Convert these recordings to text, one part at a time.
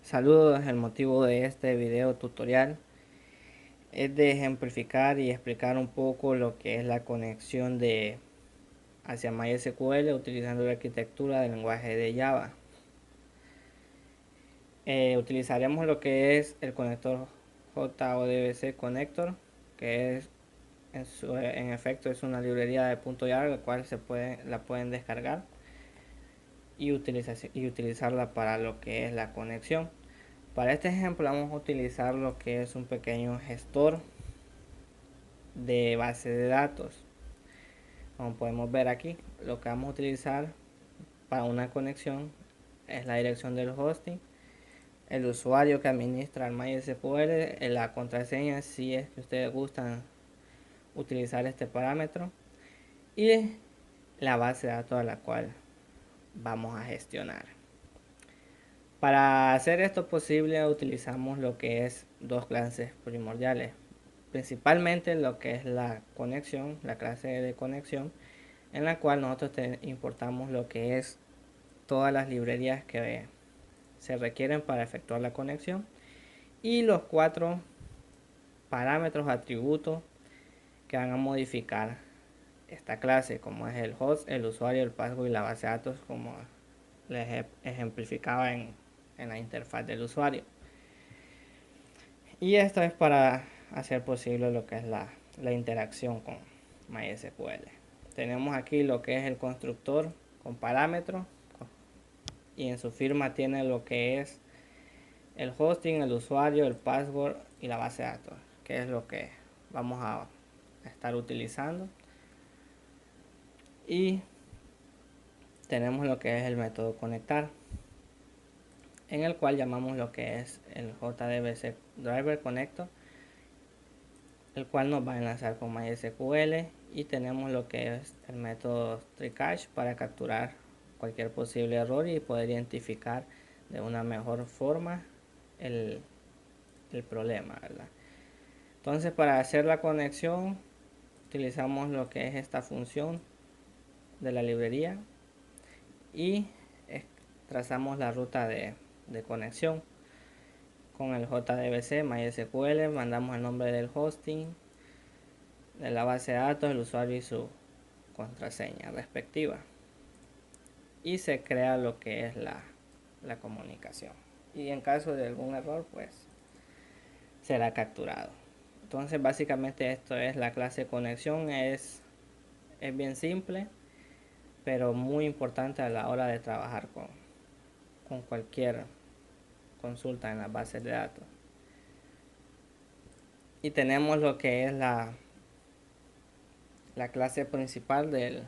Saludos, el motivo de este video tutorial es de ejemplificar y explicar un poco lo que es la conexión de hacia MySQL utilizando la arquitectura del lenguaje de Java. Utilizaremos lo que es el conector JODBC Connector, que es en efecto es una librería de .jar la cual la pueden descargar y utilizarla para lo que es la conexión. Para este ejemplo vamos a utilizar lo que es un pequeño gestor de base de datos. Como podemos ver aquí, lo que vamos a utilizar para una conexión es la dirección del hosting, el usuario que administra el MySQL, la contraseña si es que ustedes gustan utilizar este parámetro y la base de datos a la cual vamos a gestionar. Para hacer esto posible utilizamos lo que es dos clases primordiales, principalmente lo que es la conexión, la clase de conexión, en la cual nosotros importamos lo que es todas las librerías que se requieren para efectuar la conexión y los cuatro parámetros, atributos que van a modificar esta clase, como es el host, el usuario, el password y la base de datos, como les ejemplificaba en la interfaz del usuario. Y esto es para hacer posible lo que es la interacción con MySQL. Tenemos aquí lo que es el constructor con parámetros y en su firma tiene lo que es el hosting, el usuario, el password y la base de datos, que es lo que vamos a estar utilizando. Y tenemos lo que es el método conectar, en el cual llamamos lo que es el JDBC Driver Connector, el cual nos va a enlazar con MySQL, y tenemos lo que es el método TreeCache para capturar cualquier posible error y poder identificar de una mejor forma el problema, ¿verdad? Entonces, para hacer la conexión utilizamos lo que es esta función de la librería y trazamos la ruta de conexión con el JDBC MySQL. Mandamos el nombre del hosting, de la base de datos, el usuario y su contraseña respectiva, y se crea lo que es la comunicación, y en caso de algún error pues será capturado. Entonces básicamente esto es la clase de conexión. Es bien simple pero muy importante a la hora de trabajar con cualquier consulta en las bases de datos. Y tenemos lo que es la clase principal de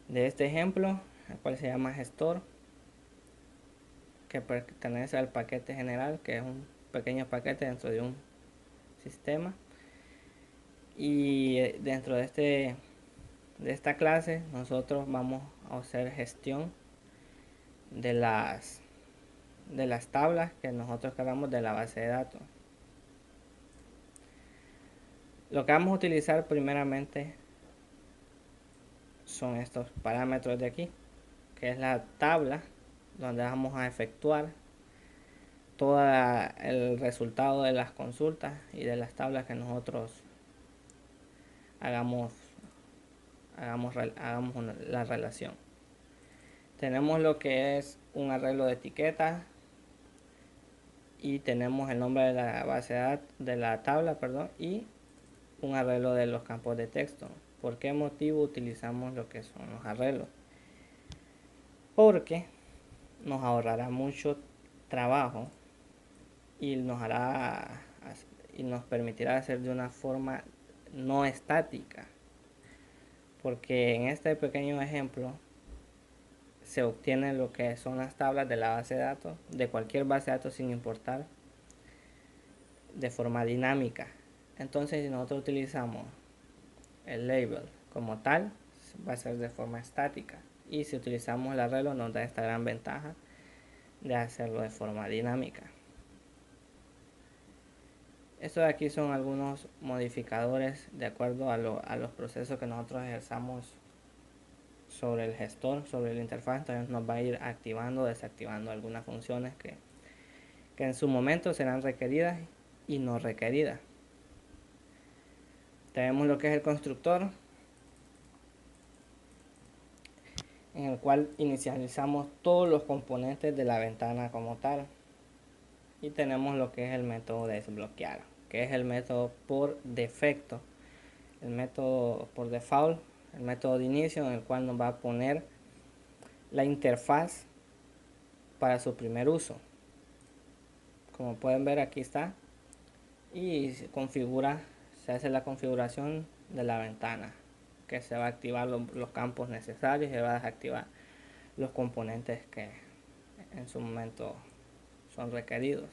este ejemplo, el cual se llama gestor, que pertenece al paquete general, que es un pequeño paquete dentro de un sistema. Y dentro de esta clase nosotros vamos a hacer gestión de las tablas que nosotros cargamos de la base de datos. Lo que vamos a utilizar primeramente son estos parámetros de aquí, que es la tabla donde vamos a efectuar todo el resultado de las consultas y de las tablas que nosotros hagamos la relación. Tenemos lo que es un arreglo de etiquetas y tenemos el nombre de la base de datos, de la tabla, perdón, y un arreglo de los campos de texto. ¿Por qué motivo utilizamos lo que son los arreglos? Porque nos ahorrará mucho trabajo y nos permitirá hacer de una forma no estática, porque en este pequeño ejemplo se obtiene lo que son las tablas de la base de datos, de cualquier base de datos sin importar, de forma dinámica. Entonces si nosotros utilizamos el label como tal, va a ser de forma estática, y si utilizamos el arreglo nos da esta gran ventaja de hacerlo de forma dinámica. Estos de aquí son algunos modificadores de acuerdo a los procesos que nosotros ejerzamos sobre el gestor, sobre la interfaz. Entonces nos va a ir activando o desactivando algunas funciones que en su momento serán requeridas y no requeridas. Tenemos lo que es el constructor, en el cual inicializamos todos los componentes de la ventana como tal. Y tenemos lo que es el método desbloquear, que es el método por defecto, el método por default, el método de inicio, en el cual nos va a poner la interfaz para su primer uso. Como pueden ver, aquí está, y se configura, se hace la configuración de la ventana, que se va a activar los campos necesarios y se va a desactivar los componentes que en su momento son requeridos.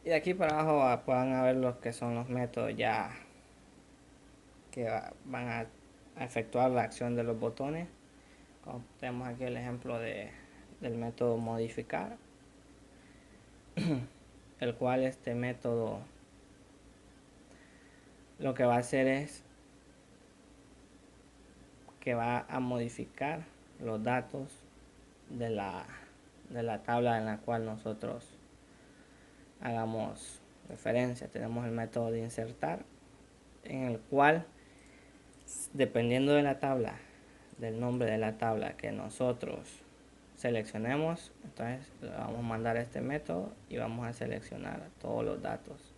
Y de aquí para abajo puedan ver los que son los métodos ya que van a efectuar la acción de los botones. Como tenemos aquí el ejemplo del método modificar, el cual este método lo que va a hacer es que va a modificar los datos de la tabla en la cual nosotros hagamos referencia. Tenemos el método de insertar, en el cual, dependiendo de la tabla, del nombre de la tabla que nosotros seleccionemos, entonces vamos a mandar este método y vamos a seleccionar todos los datos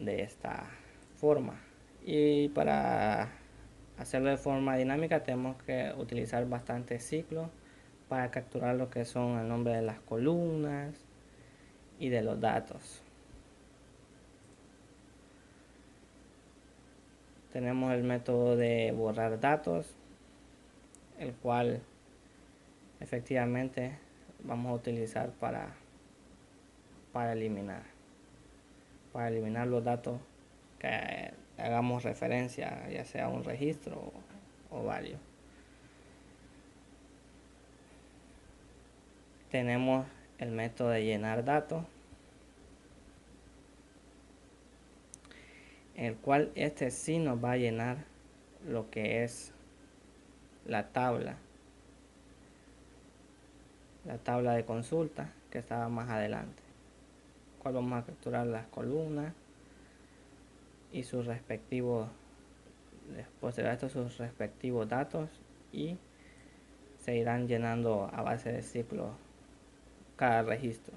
de esta forma. Y para hacerlo de forma dinámica tenemos que utilizar bastantes ciclos para capturar lo que son el nombre de las columnas y de los datos. Tenemos el método de borrar datos, el cual efectivamente vamos a utilizar para eliminar los datos que hagamos referencia, ya sea un registro o varios. Tenemos el método de llenar datos, el cual este sí nos va a llenar lo que es la tabla de consulta que estaba más adelante, cual vamos a capturar las columnas y sus respectivos, posterior a esto, sus respectivos datos, y se irán llenando a base de ciclos cada registro.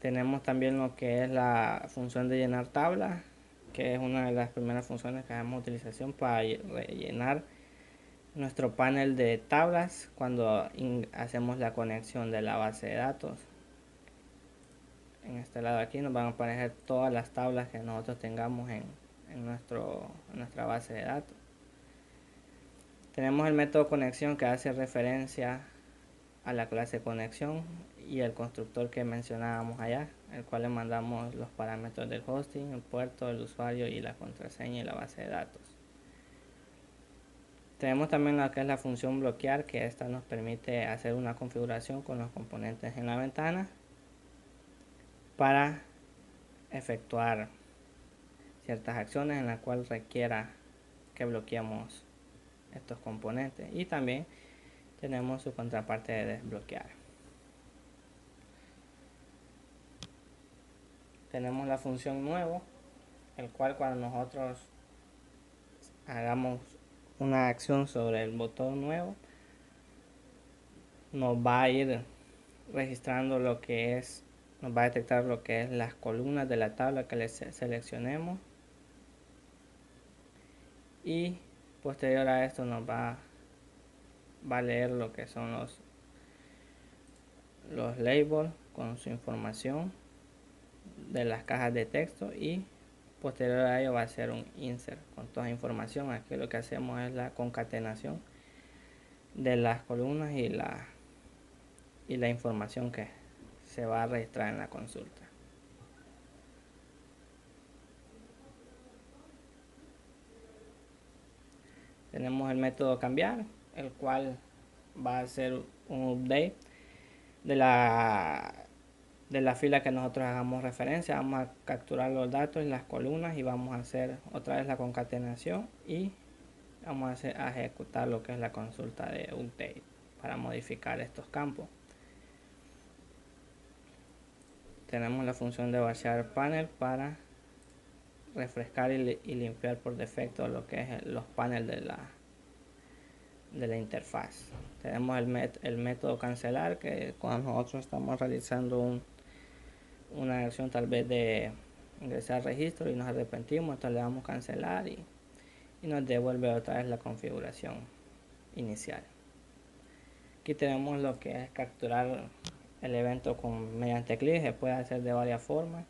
Tenemos también lo que es la función de llenar tabla, que es una de las primeras funciones que damos utilización para rellenar nuestro panel de tablas cuando hacemos la conexión de la base de datos. En este lado aquí nos van a aparecer todas las tablas que nosotros tengamos en nuestra base de datos. Tenemos el método conexión, que hace referencia a la clase conexión y el constructor que mencionábamos allá, el cual le mandamos los parámetros del hosting, el puerto, el usuario y la contraseña y la base de datos. Tenemos también lo que es la función bloquear, que esta nos permite hacer una configuración con los componentes en la ventana para efectuar ciertas acciones en las cuales requiera que bloqueemos estos componentes. Y también tenemos su contraparte de desbloquear. Tenemos la función nuevo, el cual cuando nosotros hagamos una acción sobre el botón nuevo, nos va a ir registrando lo que es, nos va a detectar lo que es las columnas de la tabla que le seleccionemos, y posterior a esto nos va a leer lo que son los labels con su información de las cajas de texto, y posterior a ello va a ser un insert con toda información. Aquí lo que hacemos es la concatenación de las columnas y la información que se va a registrar en la consulta. Tenemos el método cambiar, el cual va a hacer un update de la de la fila que nosotros hagamos referencia. Vamos a capturar los datos y las columnas y vamos a hacer otra vez la concatenación y vamos a ejecutar lo que es la consulta de update para modificar estos campos. Tenemos la función de vaciar panel para refrescar y limpiar por defecto lo que es los paneles de la interfaz. Tenemos el método cancelar, que cuando nosotros estamos realizando una acción tal vez de ingresar registro y nos arrepentimos, entonces le damos cancelar y nos devuelve otra vez la configuración inicial. Aquí tenemos lo que es capturar el evento mediante clic. Se puede hacer de varias formas,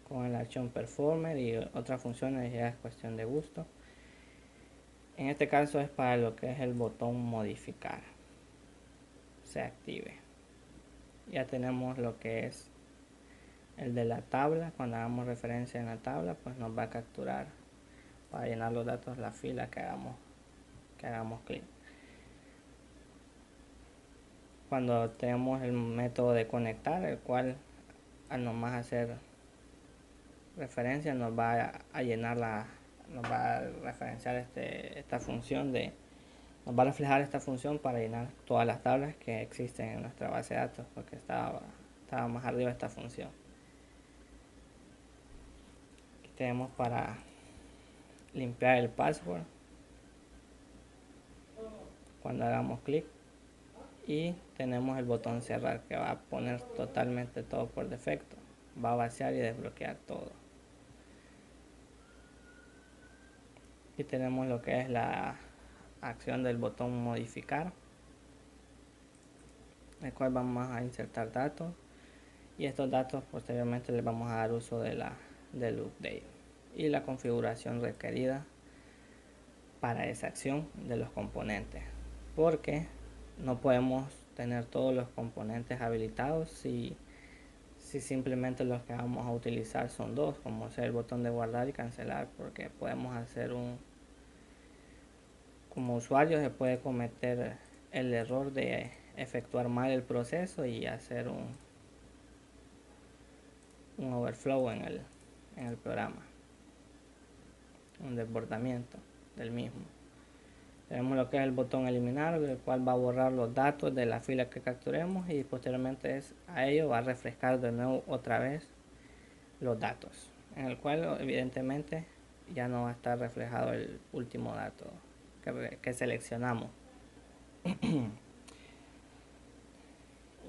con la acción performer y otras funciones, ya es cuestión de gusto. En este caso es para lo que es el botón modificar se active. Ya tenemos lo que es el de la tabla. Cuando hagamos referencia en la tabla, pues nos va a capturar para llenar los datos la fila que hagamos clic. Cuando tenemos el método de conectar, el cual al nomás hacer referencia nos va a llenar nos va a referenciar esta función nos va a reflejar esta función para llenar todas las tablas que existen en nuestra base de datos, porque estaba más arriba esta función. Aquí tenemos para limpiar el password cuando hagamos clic, y tenemos el botón cerrar, que va a poner totalmente todo por defecto, va a vaciar y desbloquear todo. Aquí tenemos lo que es la acción del botón modificar, el cual vamos a insertar datos, y estos datos posteriormente les vamos a dar uso del update y la configuración requerida para esa acción de los componentes, porque no podemos tener todos los componentes habilitados si simplemente los que vamos a utilizar son dos, como ser el botón de guardar y cancelar, porque podemos hacer como usuario se puede cometer el error de efectuar mal el proceso y hacer un overflow en el programa, un desbordamiento del mismo. Tenemos lo que es el botón eliminar, el cual va a borrar los datos de la fila que capturemos, y posteriormente a ello va a refrescar de nuevo otra vez los datos, en el cual evidentemente ya no va a estar reflejado el último dato que seleccionamos.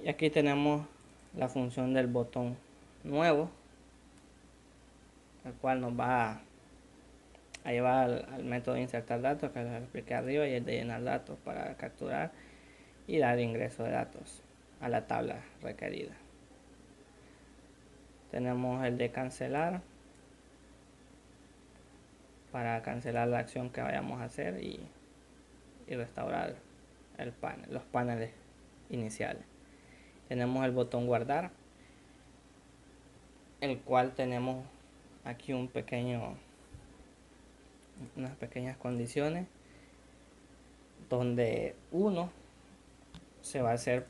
Y aquí tenemos la función del botón nuevo, el cual nos va a llevar al método de insertar datos, que les expliqué arriba, y el de llenar datos para capturar y dar ingreso de datos a la tabla requerida. Tenemos el de cancelar para cancelar la acción que vayamos a hacer y restaurar los paneles iniciales. Tenemos el botón guardar, el cual tenemos aquí unas pequeñas condiciones, donde se va a hacer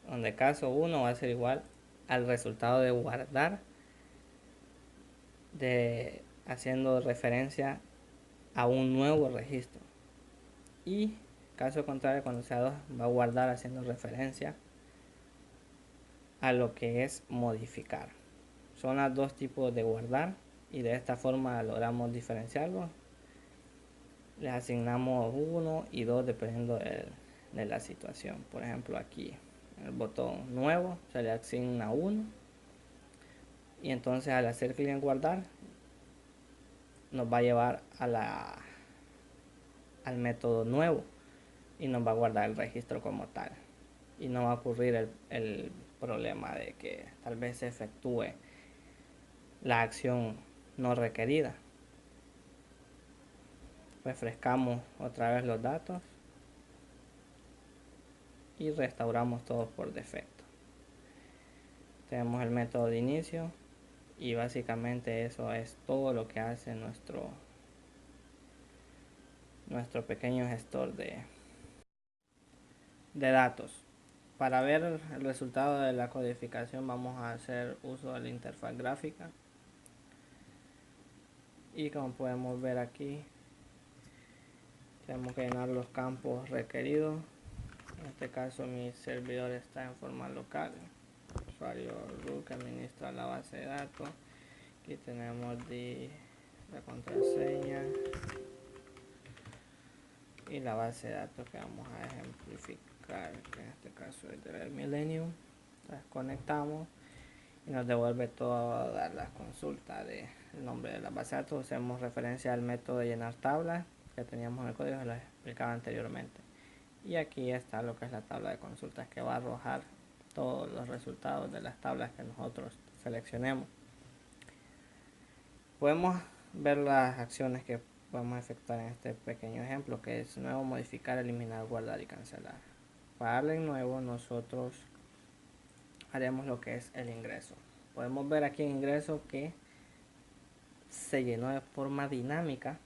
donde caso 1 va a ser igual al resultado de guardar, haciendo referencia a un nuevo registro, y caso contrario, cuando sea 2 va a guardar haciendo referencia a lo que es modificar. Son los dos tipos de guardar, y de esta forma logramos diferenciarlos. Les asignamos 1 y 2 dependiendo de la situación. Por ejemplo, aquí el botón nuevo se le asigna 1, y entonces al hacer clic en guardar nos va a llevar al método nuevo y nos va a guardar el registro como tal, y no va a ocurrir el problema de que tal vez se efectúe la acción no requerida. Refrescamos otra vez los datos y restauramos todos por defecto. Tenemos el método de inicio, y básicamente eso es todo lo que hace nuestro pequeño gestor de datos. Para ver el resultado de la codificación vamos a hacer uso de la interfaz gráfica. Y como podemos ver aquí, tenemos que llenar los campos requeridos. En este caso mi servidor está en forma local. Usuario root que administra la base de datos. Aquí tenemos la contraseña y la base de datos que vamos a ejemplificar, que en este caso es del Millennium. Entonces conectamos y nos devuelve todas las consultas del nombre de la base de datos. Hacemos referencia al método de llenar tablas que teníamos en el código, lo explicaba anteriormente. Y aquí está lo que es la tabla de consultas, que va a arrojar todos los resultados de las tablas que nosotros seleccionemos. Podemos ver las acciones que podemos efectuar en este pequeño ejemplo, que es nuevo, modificar, eliminar, guardar y cancelar. Para darle en nuevo, nosotros haremos lo que es el ingreso. Podemos ver aquí en ingreso que se llenó de forma dinámica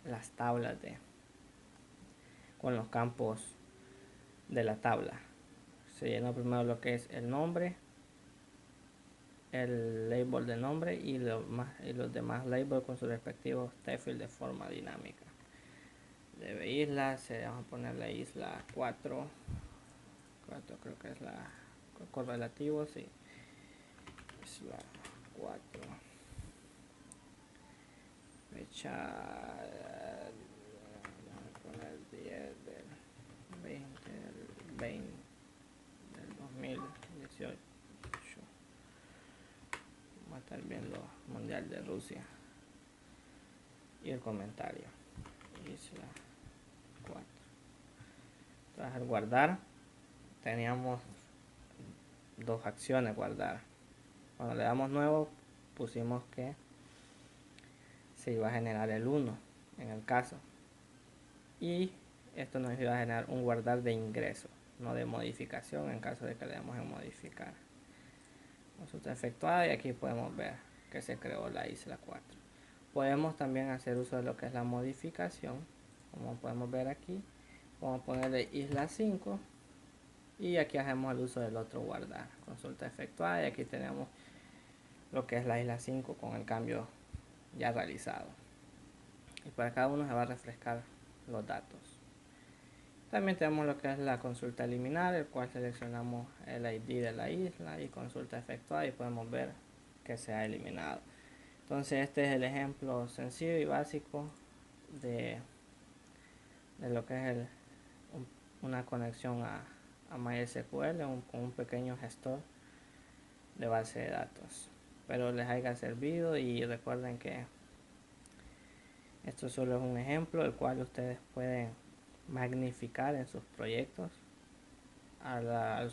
las tablas con los campos de la tabla. Se llenó primero lo que es el nombre, el label de nombre y los demás labels con sus respectivos field de forma dinámica. Debe islas, vamos a poner la isla 4 creo que es la correlativo, sí, isla 4, fecha, vamos a poner 10 del 20 del 2018. Va a estar viendo Mundial de Rusia. Y el comentario, isla 4. Tras el guardar, teníamos dos acciones guardar. Cuando le damos nuevo, pusimos que se iba a generar el 1 en el caso. Y esto nos iba a generar un guardar de ingreso, no de modificación en caso de que le demos en modificar. Consulta efectuada y aquí podemos ver que se creó la isla 4. Podemos también hacer uso de lo que es la modificación, como podemos ver aquí. Vamos a ponerle isla 5 y aquí hacemos el uso del otro guardar. Consulta efectuada y aquí tenemos lo que es la isla 5 con el cambio ya realizado. Y para cada uno se va a refrescar los datos. También tenemos lo que es la consulta eliminar, el cual seleccionamos el ID de la isla y consulta efectuada y podemos ver que se ha eliminado. Entonces este es el ejemplo sencillo y básico de lo que es una conexión a MySQL con un pequeño gestor de base de datos. Espero les haya servido y recuerden que esto solo es un ejemplo el cual ustedes pueden magnificar en sus proyectos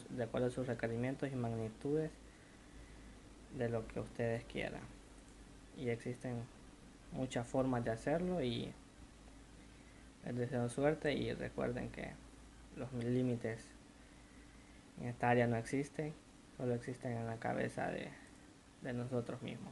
de acuerdo a sus requerimientos y magnitudes de lo que ustedes quieran. Y existen muchas formas de hacerlo y les deseo suerte y recuerden que los límites en esta área no existen, solo existen en la cabeza de nosotros mismos.